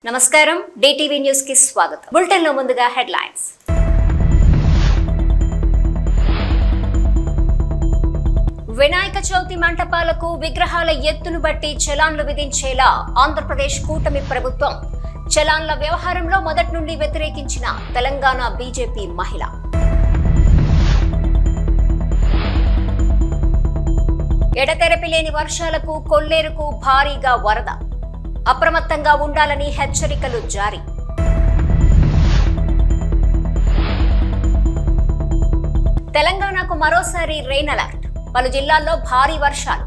నమస్కారం DTV news కి స్వాగతం బులెటిన్ లో ముందుగా హెడ్లైన్స్ వినాయక చవితి మంటపాలకు విగ్రహాల ఎత్తును బట్టి చలాన్లు విధించేలా ఆంధ్రప్రదేశ్ కూటమి ప్రభుత్వం చలాన్ల వ్యవహారంలో మొదటి నుండి వ్యతిరేకించిన తెలంగాణ బీజేపీ మహిళ ఎడతెరపి లేని వర్షాలకు కొల్లేరుకు భారీగా వరద అప్రమత్తంగా ఉండాలని హెచ్చరికలు జారీ తెలంగాణకు మరోసారి రెయిన్ అలర్ట్ పలు జిల్లాల్లో భారీ వర్షాలు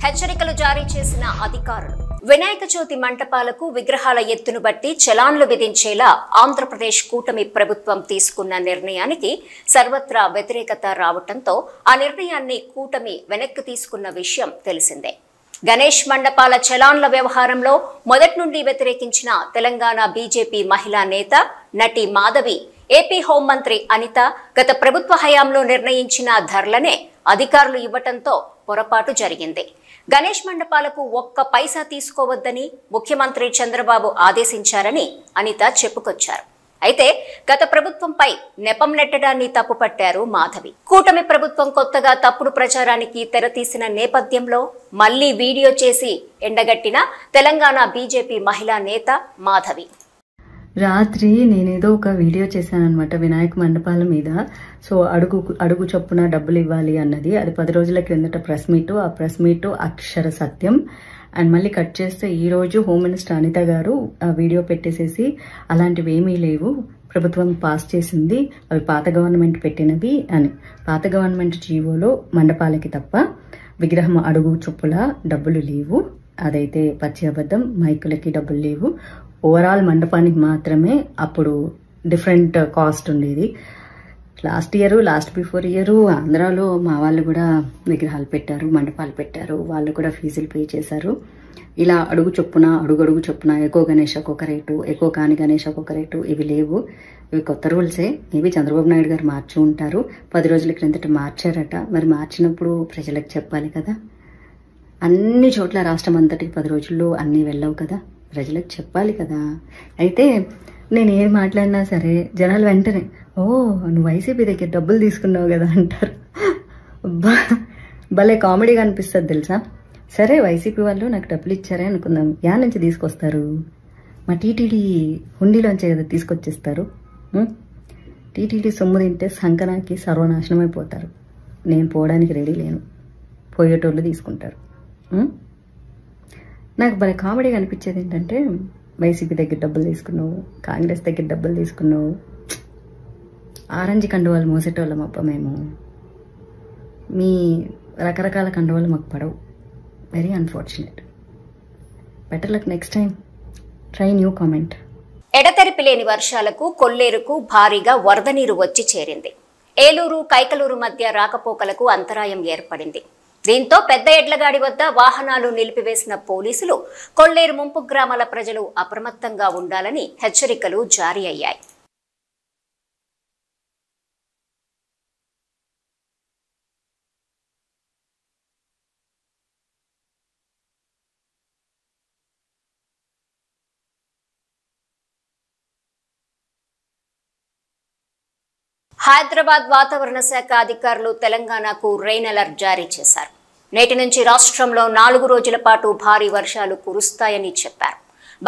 హెచ్చరికలు జారీ చేసిన అధికారులు వినాయక చవితి మంటపాలకు విగ్రహాల ఎత్తును బట్టి చలాన్లు విధించేలా ఆంధ్రప్రదేశ్ కూటమి ప్రభుత్వం తీసుకున్న నిర్ణయానికి సర్వత్రా వ్యతిరేకత రావడంతో ఆ నిర్ణయాన్ని కూటమి వెనక్కి తీసుకున్న విషయం తెలిసిందే. గణేష్ మండపాల చలాన్ల వ్యవహారంలో మొదటి నుండి వ్యతిరేకించిన తెలంగాణ బీజేపీ మహిళా నేత నటి మాధవి ఏపీ హోంమంత్రి అనిత గత ప్రభుత్వ హయాంలో నిర్ణయించిన ధరలనే అధికారులు ఇవ్వటంతో పొరపాటు జరిగింది. గణేష్ మండపాలకు ఒక్క పైసా తీసుకోవద్దని ముఖ్యమంత్రి చంద్రబాబు ఆదేశించారని అనిత చెప్పుకొచ్చారు. అయితే గత ప్రభుత్వంపై నెపం నెట్టడాన్ని తప్పుపట్టారు మాధవి. కూటమి ప్రభుత్వం కొత్తగా తప్పుడు ప్రచారానికి తెరతీసిన నేపథ్యంలో మళ్లీ వీడియో చేసి ఎండగట్టిన తెలంగాణ బీజేపీ మహిళా నేత మాధవి. రాత్రి నేనేదో ఒక వీడియో చేశానన్నమాట వినాయక మండపాల మీద. సో అడుగు చొప్పున డబ్బులు ఇవ్వాలి అన్నది. అది 10 రోజుల క్రిందట ప్రెస్ మీట్. ఆ press meet Akshara Satyam. And మళ్ళీ కట్ చేస్తే ఈ రోజు హోమ్ మినిస్టర్ అనిత గారు ఆ వీడియో పెట్టేసేసి అలాంటివి ఏమీ లేవు, ప్రభుత్వం పాస్ చేసింది, అవి పాత గవర్నమెంట్ పెట్టినవి అని. పాత గవర్నమెంట్ జీవోలో మండపాలకి తప్ప విగ్రహం అడుగు చొప్పుల డబ్బులు లేవు. అదైతే పచ్చి అబద్ధం. మైకులకి డబ్బులు లేవు. ఓవరాల్ మండపానికి మాత్రమే అప్పుడు డిఫరెంట్ కాస్ట్ ఉండేది. లాస్ట్ బిఫోర్ ఇయర్ ఆంధ్రాలో మా వాళ్ళు కూడా విగ్రహాలు పెట్టారు, మండపాలు పెట్టారు. వాళ్ళు కూడా ఫీజులు పే చేశారు. ఇలా అడుగు చొప్పున ఎకో గణేష్ ఒక్కొక్క రేటు, ఎకో కాని గణేష్ ఒక్కొక్క రేటు, ఇవి లేవు. ఇవి కొత్త రూల్సే. మేబీ చంద్రబాబు నాయుడు గారు మార్చి ఉంటారు. 10 రోజుల క్రిందట మార్చారట. మరి మార్చినప్పుడు ప్రజలకు చెప్పాలి కదా. అన్ని చోట్ల రాష్ట్రం అంతటికి 10 రోజుల్లో అన్నీ వెళ్ళవు కదా, ప్రజలకు చెప్పాలి కదా. అయితే నేను ఏం మాట్లాడినా సరే జనాలు వెంటనే ఓ నువ్వు వైసీపీ దగ్గర డబ్బులు తీసుకున్నావు కదా అంటారు. భలే కామెడీగా అనిపిస్తుంది తెలుసా. సరే వైసీపీ వాళ్ళు నాకు డబ్బులు ఇచ్చారే అనుకుందాం, యా నుంచి తీసుకొస్తారు? మా టీటీడీ హుండీలోంచే కదా తీసుకొచ్చేస్తారు. టీటీడీ సొమ్ము తింటే సంకనాకి సర్వనాశనం అయిపోతారు. నేను పోవడానికి రెడీ లేను, పోయేటోళ్ళు తీసుకుంటారు. నాకు భలే కామెడీగా అనిపించేది ఏంటంటే వైసీపీ దగ్గర డబ్బులు తీసుకున్నావు, కాంగ్రెస్ దగ్గర డబ్బులు తీసుకున్నావు. ఆరెంజ్ కండువాలు మోసేటోళ్ళం అప్ప మేము. మీ రకరకాల కండువాలు మాకు పడవు. Very unfortunate. Better luck next time. Try new comment. ఎడతెరిపి లేని వర్షాలకు కొల్లేరుకు భారీగా వరద నీరు వచ్చి చేరింది. ఏలూరు కైకలూరు మధ్య రాకపోకలకు అంతరాయం ఏర్పడింది. దీంతో పెద్ద ఎడ్లగాడి వద్ద వాహనాలు నిలిపివేసిన పోలీసులు కొల్లేరు ముంపు గ్రామాల ప్రజలు అప్రమత్తంగా ఉండాలని హెచ్చరికలు జారీ అయ్యాయి. హైదరాబాద్ వాతావరణ శాఖ అధికారులు తెలంగాణకు రెయిన్ అలర్ట్ జారీ చేశారు. నేటి నుంచి రాష్ట్రంలో 4 రోజుల పాటు భారీ వర్షాలు కురుస్తాయని చెప్పారు.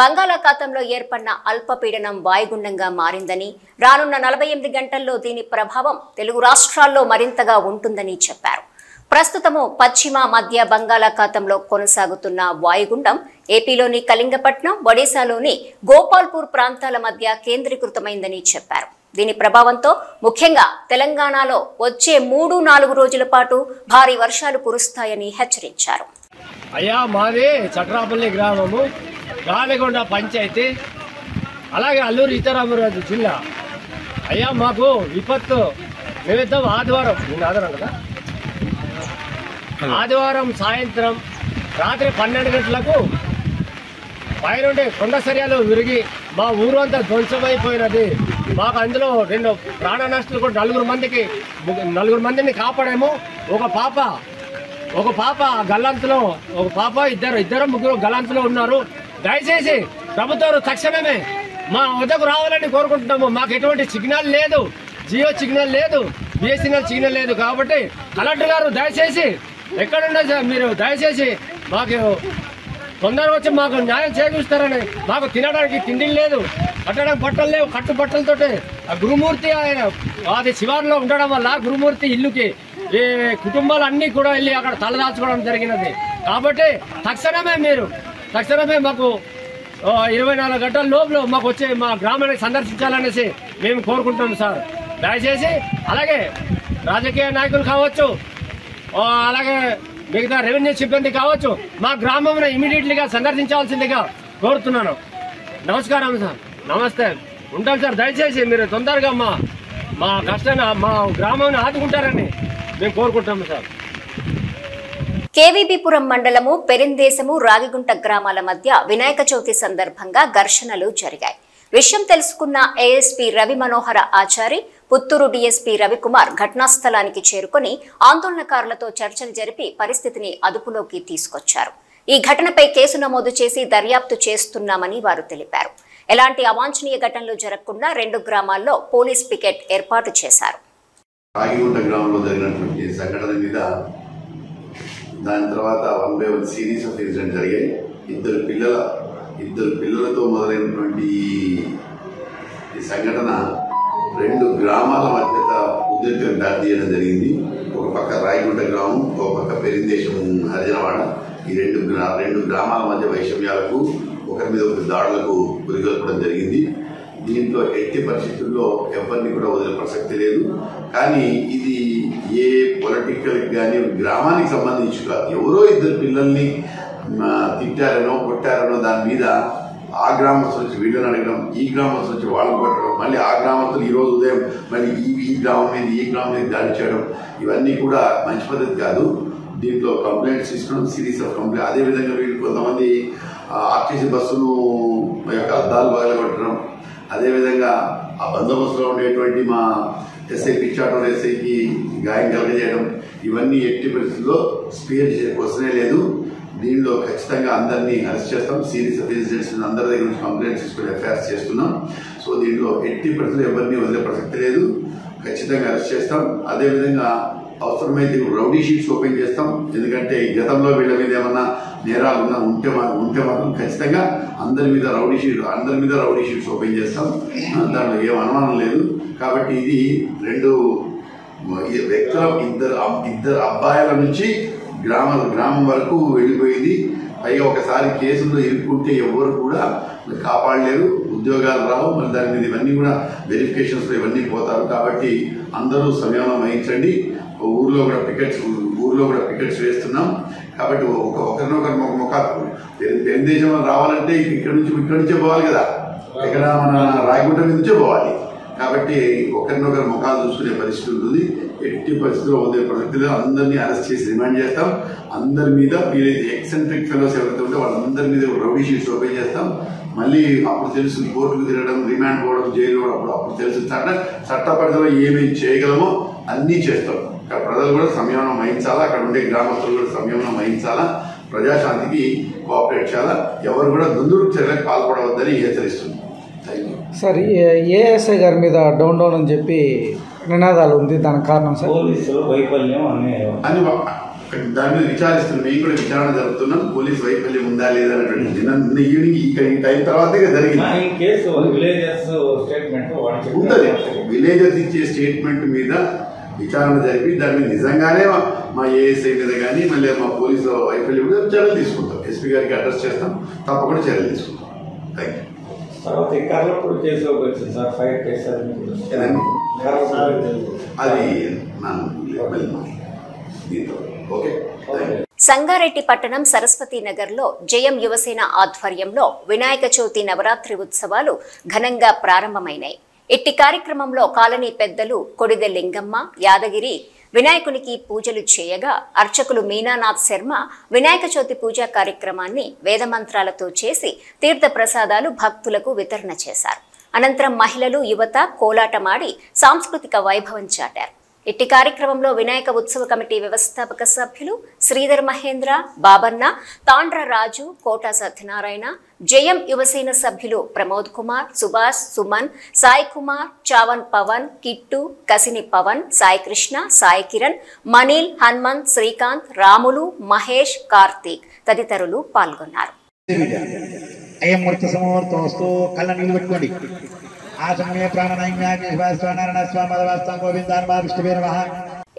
బంగాళాఖాతంలో ఏర్పడిన అల్పపీడనం వాయుగుండంగా మారిందని, రానున్న 48 గంటల్లో దీని ప్రభావం తెలుగు రాష్ట్రాల్లో మరింతగా ఉంటుందని చెప్పారు. ప్రస్తుతము పశ్చిమ మధ్య బంగాళాఖాతంలో కొనసాగుతున్న వాయుగుండం ఏపీలోని కళింగపట్నం, ఒడిశాలోని గోపాల్పూర్ ప్రాంతాల మధ్య కేంద్రీకృతమైందని చెప్పారు. దీని ప్రభావంతో ముఖ్యంగా తెలంగాణలో వచ్చే 3-4 రోజుల పాటు భారీ వర్షాలు కురుస్తాయని హెచ్చరించారు. అయ్యా మాది చట్రాపల్లి గ్రామము, రావిగొండ పంచాయతీ, అలాగే అల్లూరు సీతారామరాజు జిల్లా. అయ్యా మాకు విపత్తు నిమిత్తం ఆదివారం సాయంత్రం రాత్రి 12 గంటలకు పైనుండి కొండ చర్యలు విరిగి మా ఊరు అంతా ధ్వంసమైపోయినది. మాకు అందులో 2 ప్రాణ నష్టాలు కూడా 4 మందిని కాపాడాము. ఒక పాప గల్లంతులో, ఒక పాప ఇద్దరు ముగ్గురు గల్లంతులో ఉన్నారు. దయచేసి ప్రభుత్వం తక్షణమే మా వద్దకు రావాలని కోరుకుంటున్నాము. మాకు ఎటువంటి సిగ్నల్ లేదు, జియో సిగ్నల్ లేదు, బిఎస్ఎన్ఎల్ సిగ్నల్ లేదు. కాబట్టి కలెక్టర్ గారు దయచేసి ఎక్కడున్నా మీరు దయచేసి మాకు తొందరగా వచ్చి మాకు న్యాయం చేకూరుస్తారని. మాకు తినడానికి తిండి లేదు, కట్టడానికి బట్టలు లేవు. కట్టు బట్టలతోటి ఆ గురుమూర్తి ఆయన అది శివారులో ఉండడం వల్ల గురుమూర్తి ఇల్లుకి ఈ కుటుంబాలన్నీ కూడా వెళ్ళి అక్కడ తలదాల్చుకోవడం జరిగినది. కాబట్టి తక్షణమే మాకు 24 గంటల లోపల మాకు వచ్చి మా గ్రామాన్ని సందర్శించాలనేసి మేము కోరుకుంటున్నాం సార్. దయచేసి అలాగే రాజకీయ నాయకులు కావచ్చు, అలాగే మిగతా రెవెన్యూ సిబ్బంది కావచ్చు, మా గ్రామంలో ఇమీడియట్లీగా సందర్శించాల్సిందిగా కోరుతున్నాను. నమస్కారం సార్. నమస్తే. ఉంటాం సార్. దయచేసి మీరు తొందరగా మా కష్టాన్ని మా గ్రామాన్ని ఆదుకుంటారని మేము కోరుకుంటాము సార్. కేవీబీపురం మండలము పెరిందేశము రాగిగుంట గ్రామాల మధ్య వినాయక చవితి సందర్భంగా ఘర్షణలు జరిగాయి. విషయం తెలుసుకున్న ఏఎస్పీ రవి మనోహర ఆచారి, పుత్తూరు డీఎస్పీ రవికుమార్ ఘటనా స్థలానికి చేరుకుని ఆందోళనకారులతో చర్చలు జరిపి పరిస్థితిని అదుపులోకి తీసుకొచ్చారు. ఈ ఘటనపై కేసు నమోదు చేసి దర్యాప్తు చేస్తున్నామని వారు తెలిపారు. ఎలాంటి అవాంఛనీయ ఘటనలు జరగకుండా 2 గ్రామాల్లో పోలీస్ పికెట్ ఏర్పాటు చేశారు. రాగిగుంట గ్రామంలో జరిగినటువంటి సంఘటన మీద దాని తర్వాత 1 by 1 సిరీస్ ఆఫ్ ఇన్సిడెంట్ జరిగాయి. ఇద్దరు పిల్లలతో మొదలైనటువంటి ఈ సంఘటన 2 గ్రామాల మధ్య ఉద్రిక్తతకు దారితీయడం జరిగింది. ఒక పక్క రాగిగుంట గ్రామం, ఒక పక్క పెరిందేశం హరిజనవాడ. ఈ రెండు గ్రామాల మధ్య వైషమ్యాలకు, ఒకరి మీద ఒకరి దాడులకు గురికొల్పడం జరిగింది. దీంట్లో ఎట్టి పరిస్థితుల్లో ఎవరిని కూడా వదిలే ప్రసక్తి లేదు. కానీ ఇది ఏ పొలిటికల్ కానీ గ్రామానికి సంబంధించి కాదు. ఎవరో 2 పిల్లల్ని తిట్టారనో కొట్టారనో దాని మీద ఆ గ్రామస్తులు వచ్చి వీళ్ళని అడగడం, ఈ గ్రామస్తులు వచ్చి వాళ్ళని కొట్టడం, మళ్ళీ ఆ గ్రామస్తులు ఈరోజు ఉదయం మళ్ళీ ఈ గ్రామం మీద దాడి చేయడం, ఇవన్నీ కూడా మంచి పద్ధతి కాదు. దీంట్లో కంప్లైంట్స్ ఇస్తున్నాం, సిరీస్ ఆఫ్ కంప్లైంట్. అదేవిధంగా వీళ్ళు కొంతమంది ఆర్టీసీ బస్సును యొక్క అద్దాలు పగలగొట్టడం, అదేవిధంగా ఆ బందోబస్తులో ఉండేటువంటి మా ఎస్ఐ పిచ్చాటూరు ఎస్ఐకి గాయం కలగజేయడం, ఇవన్నీ ఎట్టి పరిస్థితుల్లో స్పేర్ చేసే క్వశ్చనే లేదు. దీనిలో ఖచ్చితంగా అందరినీ అరెస్ట్ చేస్తాం. సిరీస్ ఆఫ్ ఇన్సిడెంట్స్ అందరి దగ్గర నుంచి కంప్లైంట్స్ తీసుకుని ఎఫ్ఐఆర్స్ చేస్తున్నాం. సో దీంట్లో ఎట్టి పరిస్థితుల్లో ఎవరిని వదిలే ప్రసక్తి లేదు. ఖచ్చితంగా అరెస్ట్ చేస్తాం. అదేవిధంగా అవసరమైతే రౌడీ షీట్స్ ఓపెన్ చేస్తాం. ఎందుకంటే గతంలో వీళ్ళ మీద ఏమన్నా నేరాలు ఉంటే మాత్రం ఖచ్చితంగా అందరి మీద రౌడీ షీట్స్ ఓపెన్ చేస్తాం. దాంట్లో ఏం అనుమానం లేదు. కాబట్టి ఇది 2 వ్యక్తుల ఇద్దరు అబ్బాయిల నుంచి గ్రామం వరకు వెళ్ళిపోయింది. పైగా ఒకసారి కేసుల్లో ఇరుక్కుంటే ఎవరు కూడా కాపాడలేరు, ఉద్యోగాలు రావు. మరి దాని మీద ఇవన్నీ కూడా వెరిఫికేషన్స్ ఇవన్నీ పోతారు. కాబట్టి అందరూ సంయమనం వహించండి. ఊర్లో కూడా పికెట్స్ వేస్తున్నాం. కాబట్టి ఒకరినొకరు ముఖాలు తెలుగుదేశం రావాలంటే ఇక్కడ నుంచే పోవాలి కదా, ఇక్కడ మన రాయగుంట నుంచే పోవాలి. కాబట్టి ఒకరినొకరు ముఖాలు చూసుకునే పరిస్థితి ఉంటుంది. ఎట్టి పరిస్థితుల్లో వదిలే పరిస్థితుల్లో అందరినీ అరెస్ట్ చేసి రిమాండ్ చేస్తాం. అందరి మీద వీలైతే ఎక్సెంట్రిక్ ఫెలోస్ ఎవరైతే ఉంటే వాళ్ళందరి మీద రౌడీ షీట్స్ ఓపెన్ చేస్తాం. మళ్ళీ అప్పుడు తెలుసు కోర్టుకు తిరగడం, రిమాండ్ పోవడం, జైలు అప్పుడు తెలుసు చట్ట పరిధిలో ఏమేమి చేయగలమో అన్నీ చేస్తాం. ప్రజలు కూడా సంయమనం వహించాలా, అక్కడ ఉండే గ్రామస్తులు కూడా సంయమనం వహించాలా, ప్రజాశాంతికి కోఆపరేట్ చేయాలా, ఎవరు కూడా దుందుడు చర్యలకు పాల్పడవద్దని హెచ్చరిస్తుంది. సార్, ఏఎస్ఐ గారి మీద డౌన్ అని చెప్పి నినాదాలు ఉంది, దానికి కారణం సార్ పోలీసులు వైఫల్యం అని దాని మీద విచారిస్తున్నాం. మేము కూడా విచారణ జరుపుతున్నాం. పోలీస్ వైఫల్యం ఉందా లేదా అనేటువంటి నిన్న ఈవినింగ్ ఈ టైం తర్వాత జరిగింది. ఉంటుంది. విలేజర్స్ ఇచ్చే స్టేట్మెంట్ మీద విచారణ జరిపి దాని మీద నిజంగానే మా ఏఎస్ఐ మీద కానీ మళ్ళీ మా పోలీసు వైఫల్యం మీద చర్యలు తీసుకుంటాం. ఎస్పీ గారికి అడ్రస్ చేస్తాం, తప్పకుండా చర్యలు తీసుకుంటాం. Thank you. సంగారెడ్డి పట్టణం సరస్వతి నగర్ లో జయం యువసేన ఆధ్వర్యంలో వినాయక చవితి నవరాత్రి ఉత్సవాలు ఘనంగా ప్రారంభమైనాయి. ఇట్టి కార్యక్రమంలో కాలనీ పెద్దలు కొడిదె లింగమ్మ, యాదగిరి వినాయకునికి పూజలు చేయగా అర్చకులు మీనానాథ్ శర్మ వినాయక చవితి పూజా కార్యక్రమాన్ని వేదమంత్రాలతో చేసి తీర్థ ప్రసాదాలు భక్తులకు వితరణ చేశారు. అనంతరం మహిళలు, యువత కోలాటమాడి సాంస్కృతిక వైభవం చాటారు. ఇట్టి కార్యక్రమంలో వినాయక ఉత్సవ కమిటీ వ్యవస్థాపక సభ్యులు శ్రీధర్ మహేంద్ర, బాబన్న, తాండ్ర రాజు, కోట సత్యనారాయణ, జయం యువసేన సభ్యులు ప్రమోద్ కుమార్, సుభాష్, సుమన్, సాయి కుమార్, చావన్ పవన్, కిట్టు, కసిని పవన్, సాయి కృష్ణ, సాయి కిరణ్, మనీల్, హనుమంత్, శ్రీకాంత్, రాములు, మహేష్, కార్తీక్ తదితరులు పాల్గొన్నారు. అయం మూర్త సమూర్తోస్తు కళ్ళ నీళ్ళు పెట్టుకోండి. ఆ సమయ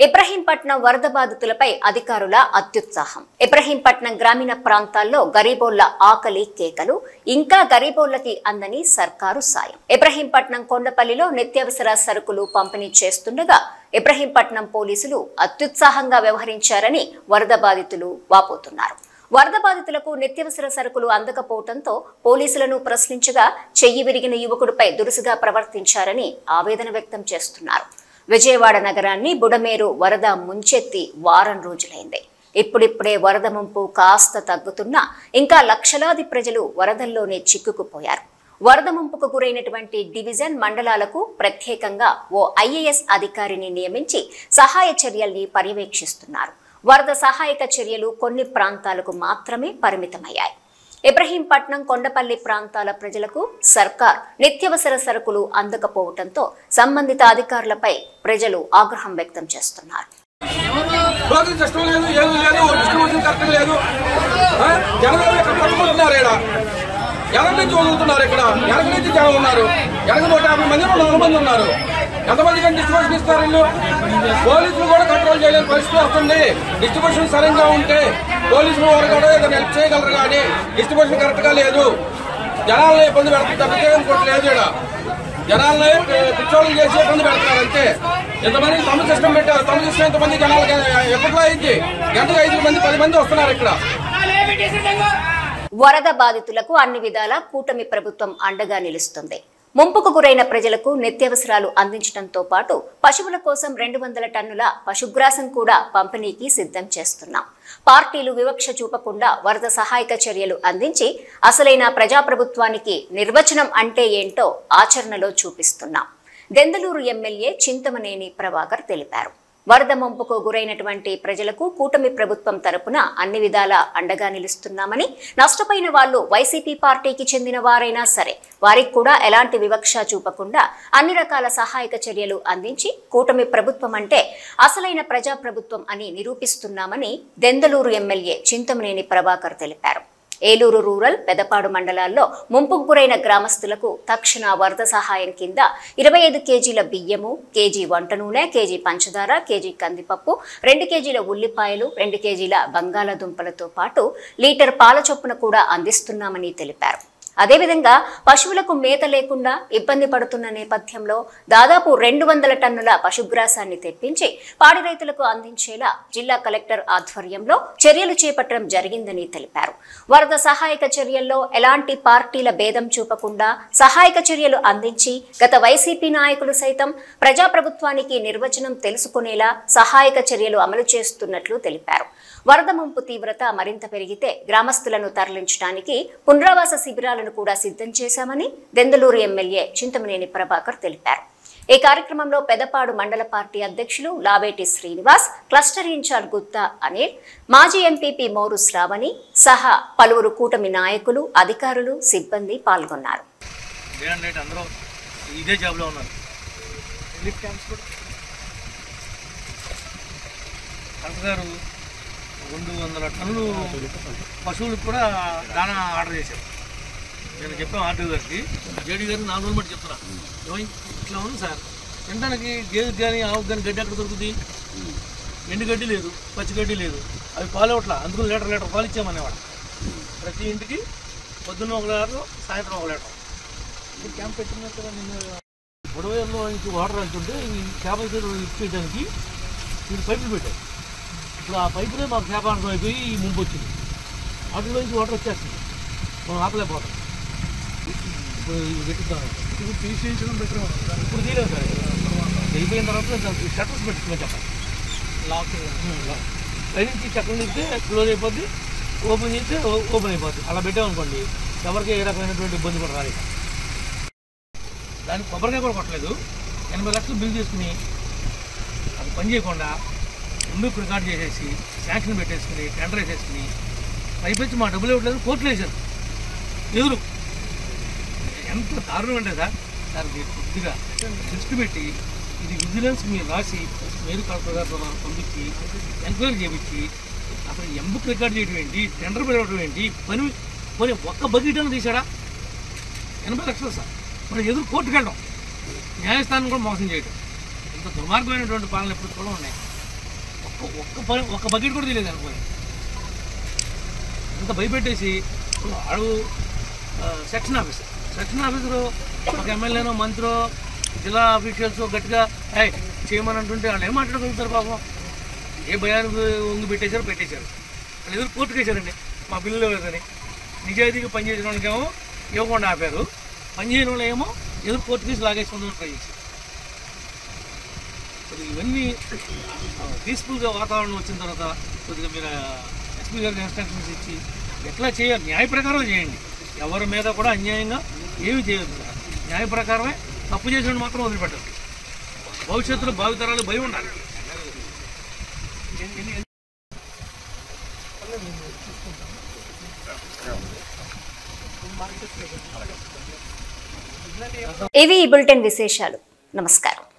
ఇబ్రహీంపట్నం వరద బాధితులపై అధికారుల అత్యుత్సాహం. ఇబ్రహీంపట్నం గ్రామీణ ప్రాంతాల్లో గరీబోళ్ల ఆకలి కేకలు, ఇంకా గరీబోళ్లకి అందని సర్కారు సాయం. ఇబ్రహీంపట్నం కొండపల్లిలో నిత్యావసర సరుకులు పంపిణీ చేస్తుండగా ఇబ్రహీంపట్నం పోలీసులు అత్యుత్సాహంగా వ్యవహరించారని వరద బాధితులు వాపోతున్నారు. వరద బాధితులకు నిత్యావసర సరుకులు అందకపోవడంతో పోలీసులను ప్రశ్నించగా చెయ్యి విరిగిన యువకుడిపై దురుసుగా ప్రవర్తించారని ఆవేదన వ్యక్తం చేస్తున్నారు. విజయవాడ నగరాన్ని బుడమేరు వరద ముంచెత్తి వారం రోజులైంది. ఇప్పుడిప్పుడే వరద ముంపు కాస్త తగ్గుతున్నా ఇంకా లక్షలాది ప్రజలు వరదల్లోనే చిక్కుకుపోయారు. వరద ముంపుకు గురైనటువంటి డివిజన్ మండలాలకు ప్రత్యేకంగా ఓ ఐఏఎస్ అధికారిని నియమించి సహాయ చర్యల్ని పర్యవేక్షిస్తున్నారు. వరద సహాయక చర్యలు కొన్ని ప్రాంతాలకు మాత్రమే పరిమితమయ్యాయి. ఇబ్రహీంపట్నం, కొండపల్లి ప్రాంతాల ప్రజలకు సర్కార్ నిత్యావసర సరుకులు అందకపోవడంతో సంబంధిత అధికారులపై ప్రజలు ఆగ్రహం వ్యక్తం చేస్తున్నారు. ఎంతమంది డిస్ట్రిబ్యూషన్ ఇస్తారు? పోలీసులు కూడా కంట్రోల్ చేయలేని పరిస్థితి వస్తుంది. డిస్ట్రిబ్యూషన్ సరిగ్గా ఉంటే పోలీసులు వారు కూడా ఏదైనా హెల్ప్ చేయగలరు, కానీ డిస్ట్రిబ్యూషన్ కరెక్ట్ గా లేదు. జనాలను ఇబ్బంది పెడుతుంది తప్పితే ఇంకోటి లేదు. ఇక్కడ జనాలని పిచ్చోళం చేసి ఇబ్బంది పెడతారు అంతే. ఎంతమంది తమ సిస్టమ్ పెట్టారు, తమ సిస్టమ్ ఎంతమంది జనాలకి ఎప్పట్లో అయింది? గంటకు 5 మంది 10 మంది వస్తున్నారు ఇక్కడ. వరద బాధితులకు అన్ని విధాల కూటమి ప్రభుత్వం అండగా నిలుస్తుంది. ముంపుకు గురైన ప్రజలకు నిత్యావసరాలు అందించడంతో పాటు పశువుల కోసం 200 టన్నుల పశుగ్రాసం కూడా పంపిణీకి సిద్ధం చేస్తున్నాం. పార్టీలు వివక్ష చూపకుండా వరద సహాయక చర్యలు అందించి అసలైన ప్రజాప్రభుత్వానికి నిర్వచనం అంటే ఏంటో ఆచరణలో చూపిస్తున్నాం. దెందలూరు ఎమ్మెల్యే చింతమనేని ప్రభాకర్ తెలిపారు. వరద ముంపుకు గురైనటువంటి ప్రజలకు కూటమి ప్రభుత్వం తరపున అన్ని విధాల అండగా నిలుస్తున్నామని, నష్టపోయిన వాళ్లు వైసీపీ పార్టీకి చెందిన వారైనా సరే వారికి కూడా ఎలాంటి వివక్ష చూపకుండా అన్ని రకాల సహాయక చర్యలు అందించి కూటమి ప్రభుత్వం అంటే అసలైన ప్రజాప్రభుత్వం అని నిరూపిస్తున్నామని దెందలూరు ఎమ్మెల్యే చింతమనేని ప్రభాకర్ తెలిపారు. ఏలూరు రూరల్, పెదపాడు మండలాల్లో ముంపుకు గురైన గ్రామస్తులకు తక్షణ వరద సహాయం కింద 25 కేజీల బియ్యము, కేజీ వంట నూనె, కేజీ పంచదార, కేజీ కందిపప్పు, 2 కేజీల ఉల్లిపాయలు, 2 కేజీల బంగాళాదుంపలతో పాటు లీటర్ పాల చొప్పున కూడా అందిస్తున్నామని తెలిపారు. అదేవిధంగా పశువులకు మేత లేకుండా ఇబ్బంది పడుతున్న నేపథ్యంలో దాదాపు 200 టన్నుల పశుగ్రాసాన్ని తెప్పించి పాడి రైతులకు అందించేలా జిల్లా కలెక్టర్ ఆధ్వర్యంలో చర్యలు చేపట్టడం జరిగిందని తెలిపారు. వరద సహాయక చర్యల్లో ఎలాంటి పార్టీల భేదం చూపకుండా సహాయక చర్యలు అందించి గత వైసీపీ నాయకులు సైతం ప్రజాప్రభుత్వానికి నిర్వచనం తెలుసుకునేలా సహాయక చర్యలు అమలు చేస్తున్నట్లు తెలిపారు. వరద ముంపు తీవ్రత మరింత పెరిగితే గ్రామస్తులను తరలించడానికి పునరావాస శిబిరాలను కూడా సిద్ధం చేశామని దెందలూరు ఎమ్మెల్యే చింతమనేని ప్రభాకర్ తెలిపారు. ఈ కార్యక్రమంలో పెదపాడు మండల పార్టీ అధ్యక్షులు లావేటి శ్రీనివాస్, క్లస్టర్ ఇన్ఛార్జ్ గుత్తా అనిల్, మాజీ ఎంపీపీ మోరు శ్రావణి సహా పలువురు కూటమి నాయకులు, అధికారులు, సిబ్బంది పాల్గొన్నారు. 200 టన్నులు పశువులకు కూడా దానా ఆర్డర్ చేశారు. నేను చెప్పాను ఆర్డర్ గారికి, జేడీ గారికి 4 రోజులు బట్టి చెప్తున్నా, ఇట్లా ఉంది సార్, తినడానికి గేదెకి కానీ ఆవుకి కానీ గడ్డి ఎక్కడ దొరుకుతుంది? ఎండు గడ్డి లేదు, పచ్చి గడ్డి లేదు, అవి పాలు ఇవ్వట్లా. అందుకని లీటర్ పాలు ఇచ్చామనేవాడు. ప్రతి ఇంటికి పొద్దున్న 1 లీటర్, సాయంత్రం 1 లీటర్. ఈ క్యాంప్ పెట్టిన కదా నేను గొడవల్లో నుంచి వాటర్ వెళ్తుంటే ఈ చేపల ఇచ్చేయడానికి మీరు పైపులు పెట్టారు. ఇప్పుడు ఆ పైపులే మాకు చేపడం అయిపోయి ఈ ముంపు వచ్చింది. వాటిలో నుంచి వాటర్ వచ్చేస్తుంది, మనం ఆపలేకపోతాం. ఇప్పుడు పెట్టిద్దాం, ఇప్పుడు తీసేయడం బెటర్. ఇప్పుడు తీయలేదు సార్, అయిపోయిన తర్వాత షట్టర్స్ పెట్టుకుని చెప్పాలి. లాక్ పైనుంచి చక్కలు తీస్తే క్లోజ్ అయిపోద్ది, ఓపెన్ చేస్తే ఓపెన్ అయిపోద్ది. అలా పెట్టామనుకోండి ఎవరికి ఏ రకమైనటువంటి ఇబ్బంది కూడా రాలేదు. దానికి కొబ్బరికాయ కూడా కొట్టలేదు. 80 లక్షలు బిల్ చేసుకుని అది పని చేయకుండా ముందుకు రికార్డ్ చేసేసి శాంక్షన్ పెట్టేసుకుని టెండర్ వేసేసుకుని పైపెచ్చి మా డబ్బులు ఇవ్వట్లేదు కోర్టులో వేశారు ఎదురు. ఎంత దారుణం అంటే సార్ మీరు కొద్దిగా దృష్టి పెట్టి ఇది విజిలెన్స్ మీరు రాసి మేలు కలెక్టర్ గారితో పంపించి ఎంక్వైరీ చేయించి అసలు ఎంబుక్ రికార్డ్ చేయడం ఏంటి, టెండర్ పెట్టడం ఏంటి, పని ఒక్క బకెట్ అని తీసాడా 80 లక్షలు సార్. మరి ఎదురు కోర్టుకు వెళ్ళడం, న్యాయస్థానం కూడా మోసం చేయడం, ఇంత దుర్మార్గమైనటువంటి పాలన ఎప్పుడు కూడా ఉన్నాయి. ఒక్క బకెట్ కూడా తెలియదు అనుకోని ఇంత భయపెట్టేసి అడుగు సెక్షన్ ఆఫీసరు ఒక ఎమ్మెల్యేనో మంత్రో జిల్లా అఫీషియల్స్ గట్టిగా చేయమని అంటుంటే వాళ్ళు ఏం మాట్లాడగలుగుతారు పాపం. ఏ భయానికి ఉంగి పెట్టేశారు వాళ్ళు ఎదురు కోర్టుకు వేశారండి మా బిల్లులు ఇవ్వలేదని. నిజాయితీగా పనిచేసిన వాళ్ళకేమో ఇవ్వకుండా ఆపారు, పనిచేయని వాళ్ళు ఏమో ఎదురు కోర్టుకు వేసి లాగేసుకుందాం ట్రై చేశారు. ఇవన్నీ పీస్ఫుల్గా వాతావరణం వచ్చిన తర్వాత కొద్దిగా మీరు ఎస్పీ గారికి ఇన్స్ట్రక్షన్స్ ఇచ్చి ఎట్లా చేయాలి న్యాయ ప్రకారం చేయండి. ఎవరి మీద కూడా అన్యాయంగా ఏమి చేయొద్దు సార్. న్యాయ ప్రకారమే తప్పు చేసిన మాత్రం వదిలిపెట్టదు. భవిష్యత్తులో భావితరాలు భయం ఉండాలి. ఇవి ఈ బులెటిన్ విశేషాలు. నమస్కారం.